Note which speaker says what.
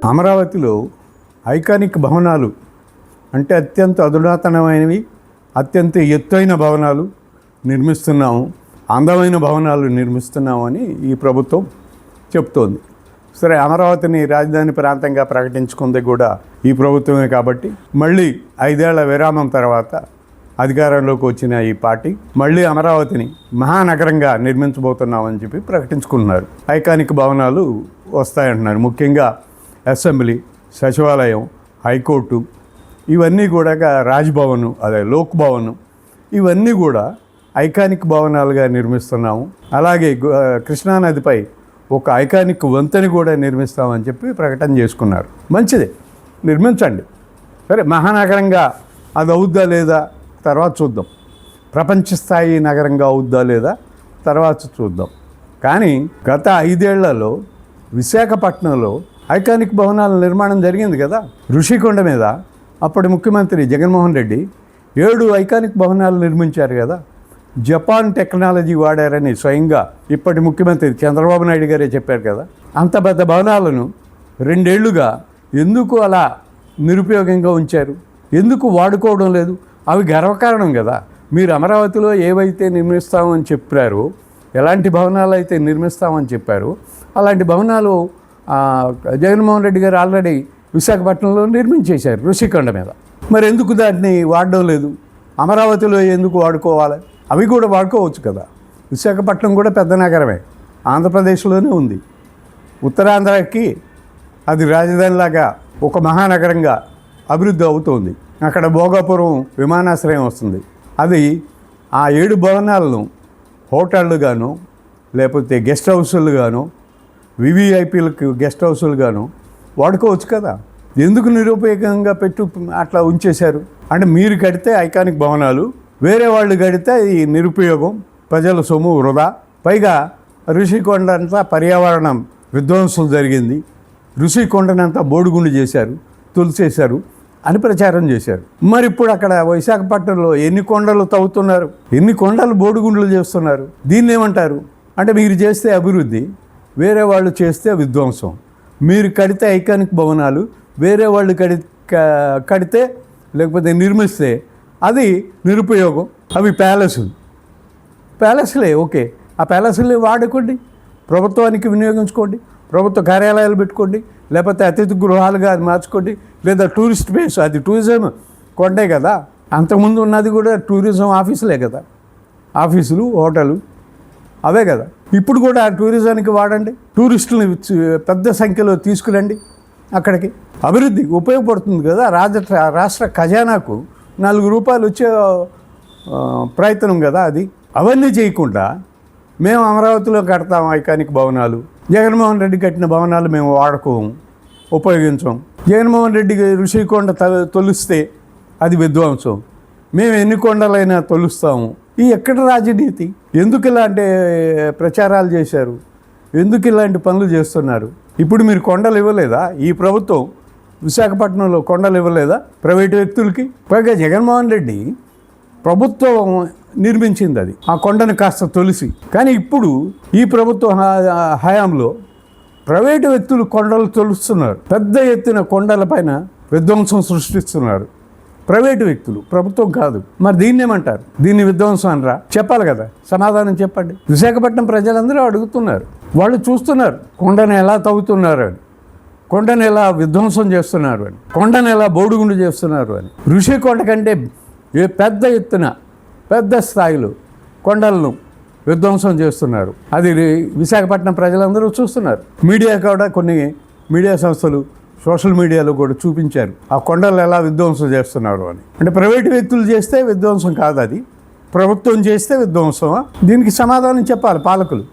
Speaker 1: అమరావతిలో ఐకానిక్ భవనాలు అంటే అత్యంత అధునాతనమైనవి, అత్యంత ఎత్తైన భవనాలు నిర్మిస్తున్నాము, అందమైన భవనాలు నిర్మిస్తున్నామని ఈ ప్రభుత్వం చెప్తోంది. సరే, అమరావతిని రాజధాని ప్రాంతంగా ప్రకటించుకుంది కూడా ఈ ప్రభుత్వమే కాబట్టి మళ్ళీ 5 ఏళ్ల విరామం తర్వాత అధికారంలోకి వచ్చిన ఈ పార్టీ మళ్ళీ అమరావతిని మహానగరంగా నిర్మించబోతున్నామని చెప్పి ప్రకటించుకున్నారు. ఐకానిక్ భవనాలు వస్తాయంటున్నారు. ముఖ్యంగా అసెంబ్లీ, సచివాలయం, హైకోర్టు ఇవన్నీ కూడా, రాజ్భవన్, అదే లోక్ భవన్, ఇవన్నీ కూడా ఐకానిక్ భవనాలుగా నిర్మిస్తున్నాము. అలాగే కృష్ణానదిపై ఒక ఐకానిక్ వంతెన కూడా నిర్మిస్తామని చెప్పి ప్రకటన చేసుకున్నారు. మంచిదే, నిర్మించండి. సరే, మహానగరంగా అది అవుద్దా లేదా తర్వాత చూద్దాం. ప్రపంచ స్థాయి నగరంగా అవుద్దా లేదా తర్వాత చూద్దాం. కానీ గత 5 ఏళ్లలో విశాఖపట్నంలో ఐకానిక్ భవనాల నిర్మాణం జరిగింది కదా. ఋషికొండ మీద అప్పటి ముఖ్యమంత్రి జగన్మోహన్ రెడ్డి 7 ఐకానిక్ భవనాలు నిర్మించారు కదా. జపాన్ టెక్నాలజీ వాడారని స్వయంగా ఇప్పటి ముఖ్యమంత్రి చంద్రబాబు నాయుడు గారే చెప్పారు కదా. అంత పెద్ద భవనాలను 2 ఏళ్లుగా ఎందుకు అలా నిరుపయోగంగా ఉంచారు? ఎందుకు వాడుకోవడం లేదు? అవి గర్వకారణం కదా. మీరు అమరావతిలో ఏవైతే నిర్మిస్తామని చెప్పారో, ఎలాంటి భవనాలు అయితే నిర్మిస్తామని చెప్పారో అలాంటి భవనాలు జగన్మోహన్ రెడ్డి గారు ఆల్రెడీ విశాఖపట్నంలో నిర్మించేశారు ఋషికొండ మీద. మరి ఎందుకు దాన్ని వాడడం లేదు? అమరావతిలో ఎందుకు వాడుకోవాలి? అవి కూడా వాడుకోవచ్చు కదా. విశాఖపట్నం కూడా పెద్ద నగరమే, ఆంధ్రప్రదేశ్లోనే ఉంది. ఉత్తరాంధ్రకి అది రాజధానిలాగా ఒక మహానగరంగా అభివృద్ధి అవుతుంది. అక్కడ భోగాపురం విమానాశ్రయం వస్తుంది. అది ఆ 7 భవనాలను హోటళ్ళు గాను, లేకపోతే గెస్ట్ హౌస్లు గాను, వివిఐపీలకు గెస్ట్ హౌస్లు గాను వాడుకోవచ్చు కదా. ఎందుకు నిరుపయోగంగా అట్లా ఉంచేశారు? అంటే మీరు కడితే ఐకానిక్ భవనాలు, వేరే వాళ్ళు కడితే ఈ నిరుపయోగం, ప్రజల సొమ్ము వృధా. పైగా ఋషికొండ అంతా పర్యావరణం విధ్వంసం జరిగింది, ఋషికొండనంతా బోడిగుండు చేశారు, తులిసేశారు అని ప్రచారం చేశారు. మరి ఇప్పుడు అక్కడ విశాఖపట్నంలో ఎన్ని కొండలు తవ్వుతున్నారు, ఎన్ని కొండలు బోడిగుండ్లు చేస్తున్నారు? దీన్ని ఏమంటారు? అంటే మీరు చేస్తే అభివృద్ధి, వేరే వాళ్ళు చేస్తే విధ్వంసం. మీరు కడితే ఐకానిక్ భవనాలు, వేరే వాళ్ళు కడితే లేకపోతే నిర్మిస్తే అది నిరుపయోగం. అవి ప్యాలెస్లే, ఓకే, ఆ ప్యాలెస్లే వాడుకోండి, ప్రభుత్వానికి వినియోగించుకోండి, ప్రభుత్వ కార్యాలయాలు పెట్టుకోండి, లేకపోతే అతిథి గృహాలుగా అది మార్చుకోండి, లేదా టూరిస్ట్ ప్లేస్, అది టూరిజం కొండే కదా. అంతకుముందు ఉన్నది కూడా టూరిజం ఆఫీసులే కదా, ఆఫీసులు, హోటలు అవే కదా. ఇప్పుడు కూడా టూరిజానికి వాడండి, టూరిస్టులని పెద్ద సంఖ్యలో తీసుకురండి అక్కడికి. అభివృద్ధి ఉపయోగపడుతుంది కదా. రాష్ట్ర ఖజానాకు 4 రూపాయలు వచ్చే ప్రయత్నం కదా అది. అవన్నీ చేయకుండా మేము అమరావతిలో కడతాం ఐకానిక్ భవనాలు, జగన్మోహన్ రెడ్డి కట్టిన భవనాలు మేము వాడుకోము, ఉపయోగించం. జగన్మోహన్ రెడ్డి ఋషికొండ తొలిస్తే అది విధ్వంసం, మేము ఎన్ని కొండలైనా తొలుస్తాము. ఈ ఎక్కడ రాజనీతి? ఎందుకు ఇలాంటి ప్రచారాలు చేశారు? ఎందుకు ఇలాంటి పనులు చేస్తున్నారు? ఇప్పుడు మీరు కొండలు ఇవ్వలేదా? ఈ ప్రభుత్వం విశాఖపట్నంలో కొండలు ఇవ్వలేదా ప్రైవేటు వ్యక్తులకి? పైగా జగన్మోహన్ రెడ్డి ప్రభుత్వం నిర్మించింది అది, ఆ కొండను కాస్త తొలిసి. కానీ ఇప్పుడు ఈ ప్రభుత్వ హయాంలో ప్రైవేటు వ్యక్తులు కొండలు తొలుస్తున్నారు, పెద్ద ఎత్తున కొండలపైన విధ్వంసం సృష్టిస్తున్నారు ప్రైవేటు వ్యక్తులు, ప్రభుత్వం కాదు. మరి దీన్ని ఏమంటారు? దీన్ని విధ్వంసం అనరా? చెప్పాలి కదా, సమాధానం చెప్పండి. విశాఖపట్నం ప్రజలందరూ అడుగుతున్నారు, వాళ్ళు చూస్తున్నారు కొండను ఎలా తవ్వుతున్నారు అని, కొండను ఎలా విధ్వంసం చేస్తున్నారు అని, కొండను ఎలా బోడిగుండు చేస్తున్నారు అని. ఋషికొండ కంటే పెద్ద ఎత్తున, పెద్ద స్థాయిలో కొండలను విధ్వంసం చేస్తున్నారు. అది విశాఖపట్నం ప్రజలందరూ చూస్తున్నారు. మీడియా కూడా, కొన్ని మీడియా సంస్థలు సోషల్ మీడియాలో కూడా చూపించారు ఆ కొండలు ఎలా విధ్వంసం చేస్తున్నారు అని. అంటే ప్రైవేటు వ్యక్తులు చేస్తే విధ్వంసం కాదు, అది ప్రభుత్వం చేస్తే విధ్వంసమా? దీనికి సమాధానం చెప్పాలి పాలకులు.